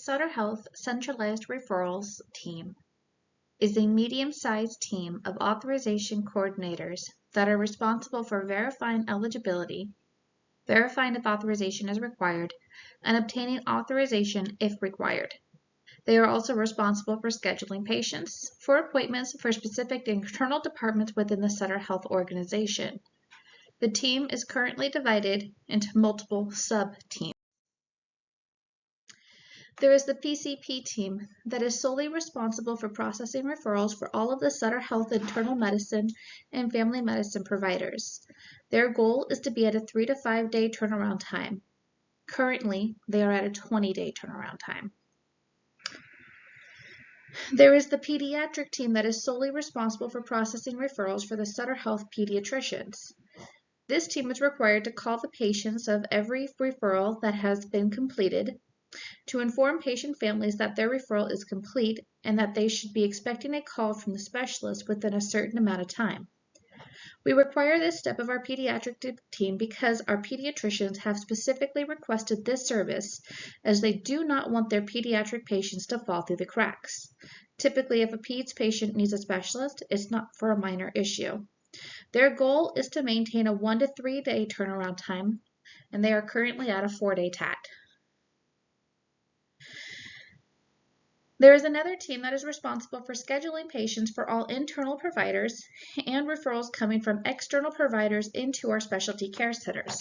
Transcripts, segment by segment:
Sutter Health Centralized Referrals Team is a medium-sized team of authorization coordinators that are responsible for verifying eligibility, verifying if authorization is required, and obtaining authorization if required. They are also responsible for scheduling patients for appointments for specific internal departments within the Sutter Health organization. The team is currently divided into multiple sub-teams. There is the PCP team that is solely responsible for processing referrals for all of the Sutter Health internal medicine and family medicine providers. Their goal is to be at a 3 to 5 day turnaround time. Currently, they are at a 20-day turnaround time. There is the pediatric team that is solely responsible for processing referrals for the Sutter Health pediatricians. This team is required to call the patients of every referral that has been completed, to inform patient families that their referral is complete and that they should be expecting a call from the specialist within a certain amount of time. We require this step of our pediatric team because our pediatricians have specifically requested this service as they do not want their pediatric patients to fall through the cracks. Typically, if a peds patient needs a specialist, it's not for a minor issue. Their goal is to maintain a 1 to 3 day turnaround time, and they are currently at a 4-day TAT. There is another team that is responsible for scheduling patients for all internal providers and referrals coming from external providers into our specialty care centers.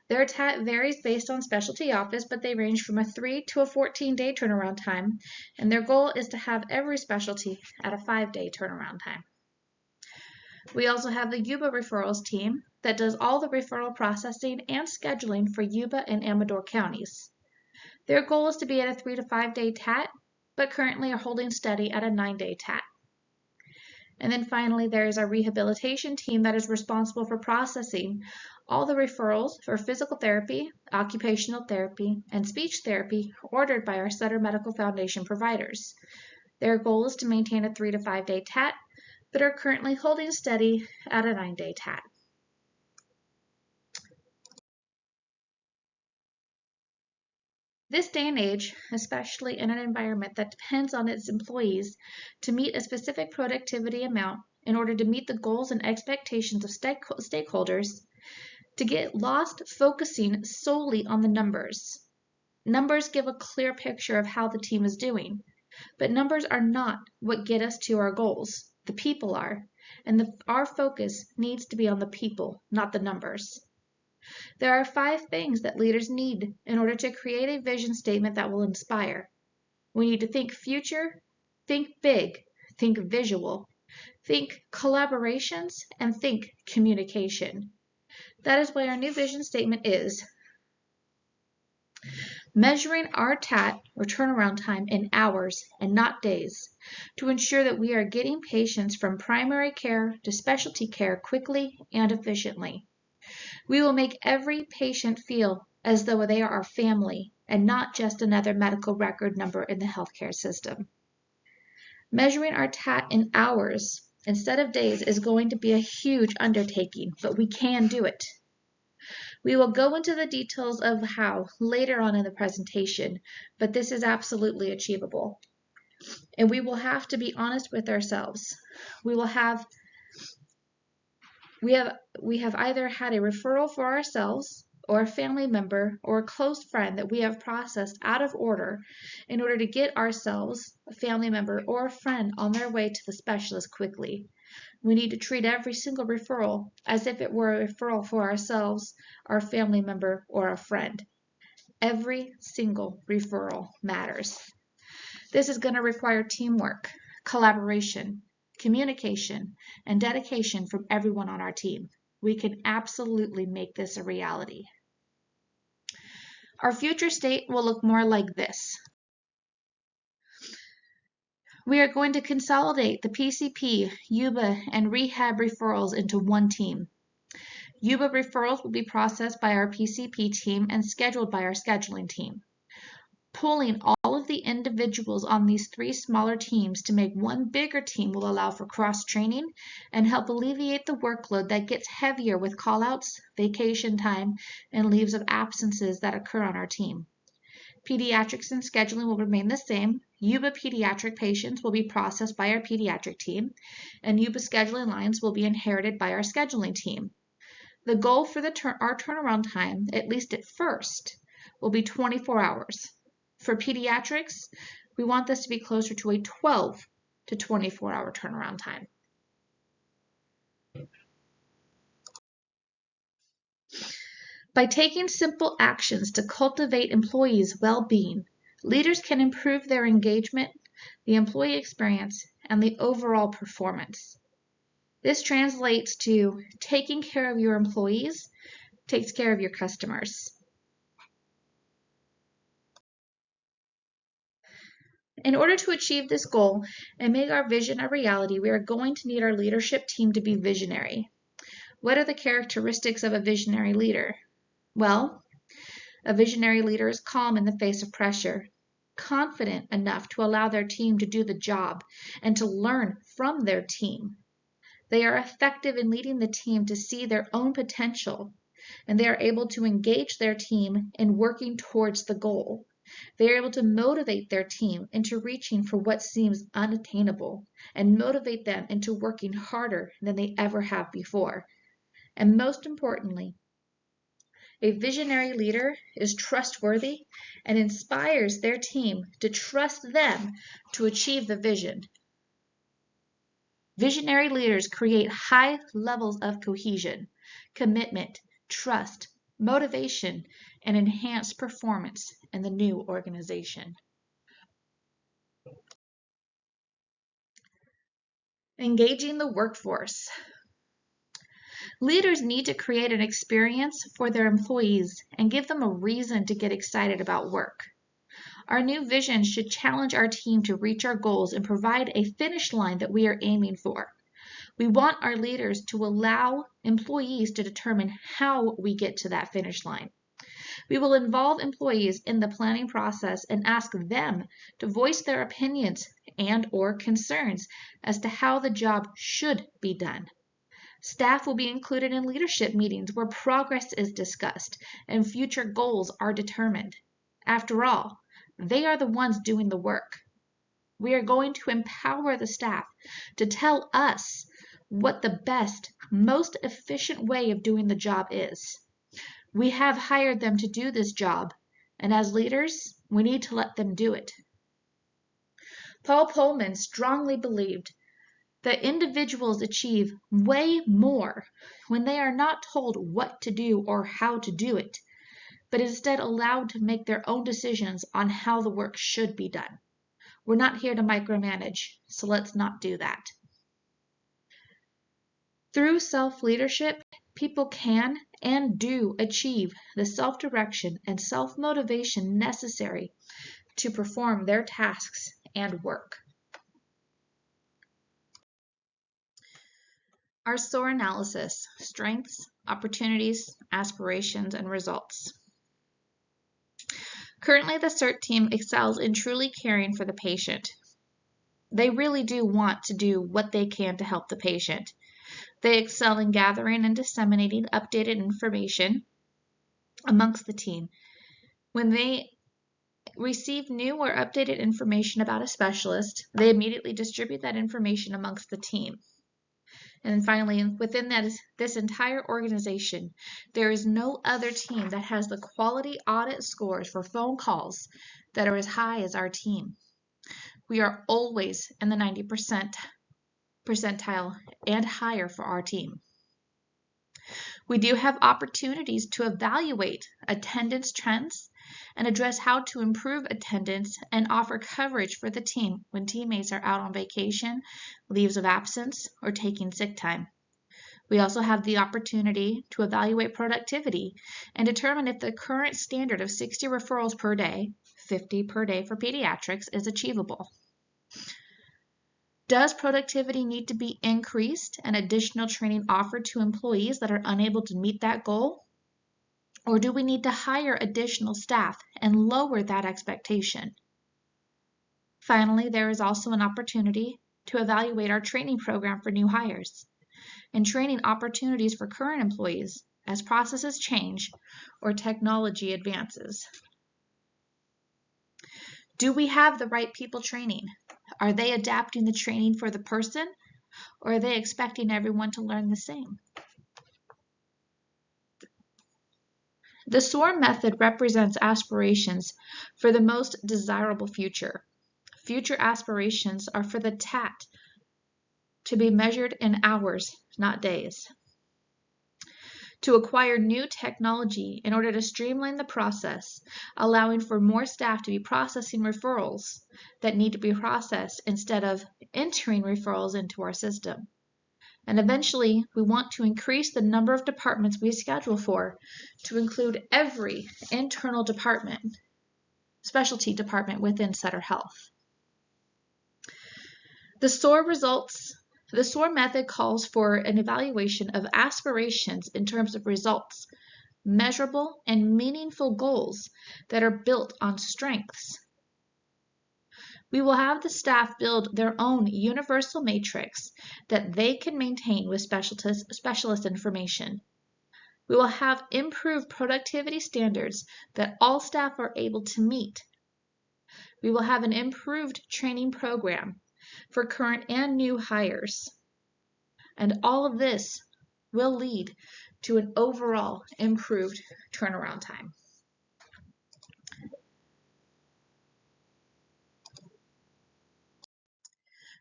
Their TAT varies based on specialty office, but they range from a 3 to a 14-day turnaround time, and their goal is to have every specialty at a 5-day turnaround time. We also have the Yuba referrals team that does all the referral processing and scheduling for Yuba and Amador counties. Their goal is to be at a 3 to 5 day TAT, but currently are holding steady at a 9-day TAT. And then finally, there is our rehabilitation team that is responsible for processing all the referrals for physical therapy, occupational therapy, and speech therapy ordered by our Sutter Medical Foundation providers. Their goal is to maintain a 3 to 5 day TAT, but are currently holding steady at a 9-day TAT. This day and age, especially in an environment that depends on its employees to meet a specific productivity amount in order to meet the goals and expectations of stakeholders, to get lost focusing solely on the numbers. Numbers give a clear picture of how the team is doing, but numbers are not what get us to our goals. The people are, and our focus needs to be on the people, not the numbers. There are 5 things that leaders need in order to create a vision statement that will inspire. We need to think future, think big, think visual, think collaborations, and think communication. That is why our new vision statement is measuring our TAT or turnaround time in hours and not days to ensure that we are getting patients from primary care to specialty care quickly and efficiently. We will make every patient feel as though they are our family and not just another medical record number in the healthcare system. Measuring our TAT in hours instead of days is going to be a huge undertaking, but we can do it. We will go into the details of how later on in the presentation, but this is absolutely achievable. And we will have to be honest with ourselves. We have either had a referral for ourselves or a family member or a close friend that we have processed out of order in order to get ourselves, a family member, or a friend on their way to the specialist quickly. We need to treat every single referral as if it were a referral for ourselves, our family member, or a friend. Every single referral matters. This is going to require teamwork, collaboration, communication, and dedication from everyone on our team. We can absolutely make this a reality. Our future state will look more like this. We are going to consolidate the PCP, Yuba, and rehab referrals into one team. Yuba referrals will be processed by our PCP team and scheduled by our scheduling team. Pulling all of the individuals on these 3 smaller teams to make one bigger team will allow for cross-training and help alleviate the workload that gets heavier with call-outs, vacation time, and leaves of absences that occur on our team. Pediatrics and scheduling will remain the same. UBA pediatric patients will be processed by our pediatric team, and UBA scheduling lines will be inherited by our scheduling team. The goal for our turnaround time, at least at first, will be 24 hours. For pediatrics, we want this to be closer to a 12 to 24-hour turnaround time. By taking simple actions to cultivate employees' well-being, leaders can improve their engagement, the employee experience, and the overall performance. This translates to taking care of your employees, takes care of your customers. In order to achieve this goal and make our vision a reality, we are going to need our leadership team to be visionary. What are the characteristics of a visionary leader? Well, a visionary leader is calm in the face of pressure, confident enough to allow their team to do the job and to learn from their team. They are effective in leading the team to see their own potential, and they are able to engage their team in working towards the goal. They are able to motivate their team into reaching for what seems unattainable and motivate them into working harder than they ever have before. And most importantly, a visionary leader is trustworthy and inspires their team to trust them to achieve the vision. Visionary leaders create high levels of cohesion, commitment, trust, motivation, and enhanced performance in the new organization. Engaging the workforce. Leaders need to create an experience for their employees and give them a reason to get excited about work. Our new vision should challenge our team to reach our goals and provide a finish line that we are aiming for. We want our leaders to allow employees to determine how we get to that finish line. We will involve employees in the planning process and ask them to voice their opinions and/or concerns as to how the job should be done. Staff will be included in leadership meetings where progress is discussed and future goals are determined. After all, they are the ones doing the work. We are going to empower the staff to tell us what the best, most efficient way of doing the job is. We have hired them to do this job, and as leaders, we need to let them do it. Paul Pullman strongly believed that individuals achieve way more when they are not told what to do or how to do it, but instead allowed to make their own decisions on how the work should be done. We're not here to micromanage, so let's not do that. Through self-leadership, people can and do achieve the self-direction and self-motivation necessary to perform their tasks and work. Our SOAR analysis: strengths, opportunities, aspirations, and results. Currently, the CERT team excels in truly caring for the patient. They really do want to do what they can to help the patient. They excel in gathering and disseminating updated information amongst the team. When they receive new or updated information about a specialist, they immediately distribute that information amongst the team. And finally, within this entire organization, there is no other team that has the quality audit scores for phone calls that are as high as our team. We are always in the 90% percentile and higher for our team. We do have opportunities to evaluate attendance trends and address how to improve attendance and offer coverage for the team when teammates are out on vacation, leaves of absence, or taking sick time. We also have the opportunity to evaluate productivity and determine if the current standard of 60 referrals per day, 50 per day for pediatrics, is achievable. Does productivity need to be increased and additional training offered to employees that are unable to meet that goal? Or do we need to hire additional staff and lower that expectation? Finally, there is also an opportunity to evaluate our training program for new hires and training opportunities for current employees as processes change or technology advances. Do we have the right people training? Are they adapting the training for the person, or are they expecting everyone to learn the same? The SOAR method represents aspirations for the most desirable future. Future aspirations are for the TAT to be measured in hours, not days. To acquire new technology in order to streamline the process, allowing for more staff to be processing referrals that need to be processed instead of entering referrals into our system. And eventually, we want to increase the number of departments we schedule for to include every internal department, specialty department within Sutter Health. The SOAR method calls for an evaluation of aspirations in terms of results, measurable and meaningful goals that are built on strengths. We will have the staff build their own universal matrix that they can maintain with specialist information. We will have improved productivity standards that all staff are able to meet. We will have an improved training program for current and new hires. And all of this will lead to an overall improved turnaround time.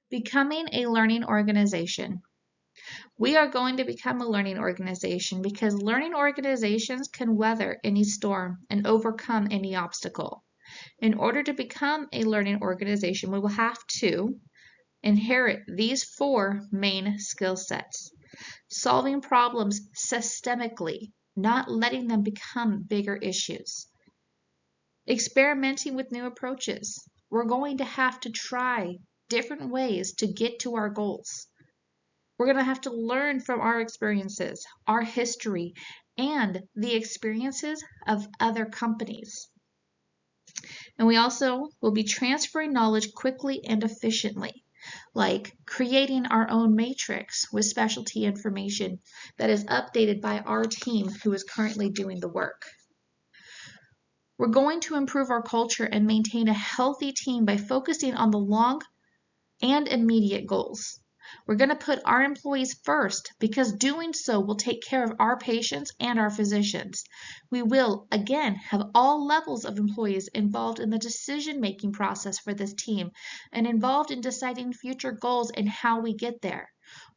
Becoming a learning organization. We are going to become a learning organization because learning organizations can weather any storm and overcome any obstacle. In order to become a learning organization, we will have to inherit these 4 main skill sets. Solving problems systemically, not letting them become bigger issues. Experimenting with new approaches. We're going to have to try different ways to get to our goals. We're going to have to learn from our experiences, our history, and the experiences of other companies. And we also will be transferring knowledge quickly and efficiently, like creating our own matrix with specialty information that is updated by our team who is currently doing the work. We're going to improve our culture and maintain a healthy team by focusing on the long and immediate goals. We're going to put our employees first because doing so will take care of our patients and our physicians. We will, again, have all levels of employees involved in the decision-making process for this team and involved in deciding future goals and how we get there.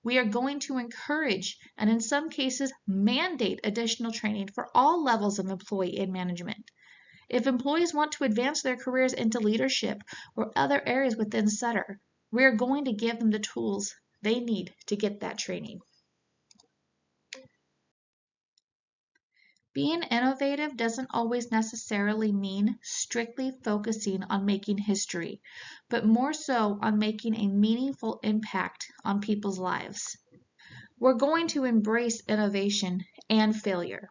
We are going to encourage and in some cases mandate additional training for all levels of employee and management. If employees want to advance their careers into leadership or other areas within Sutter, we are going to give them the tools they need to get that training. Being innovative doesn't always necessarily mean strictly focusing on making history, but more so on making a meaningful impact on people's lives. We're going to embrace innovation and failure.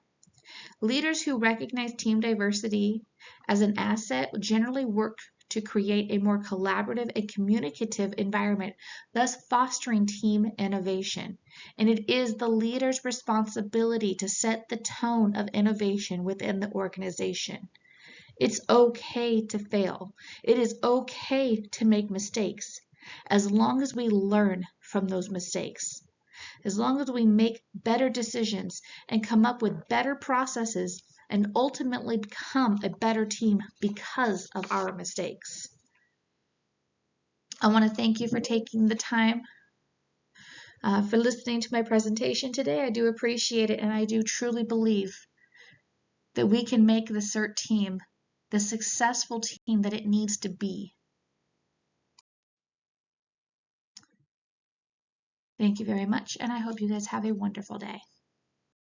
Leaders who recognize team diversity as an asset generally work to create a more collaborative and communicative environment, thus fostering team innovation. And it is the leader's responsibility to set the tone of innovation within the organization. It's okay to fail. It is okay to make mistakes, as long as we learn from those mistakes. As long as we make better decisions and come up with better processes and ultimately become a better team because of our mistakes. I want to thank you for taking the time for listening to my presentation today. I do appreciate it, and I do truly believe that we can make the CERT team the successful team that it needs to be. Thank you very much, and I hope you guys have a wonderful day.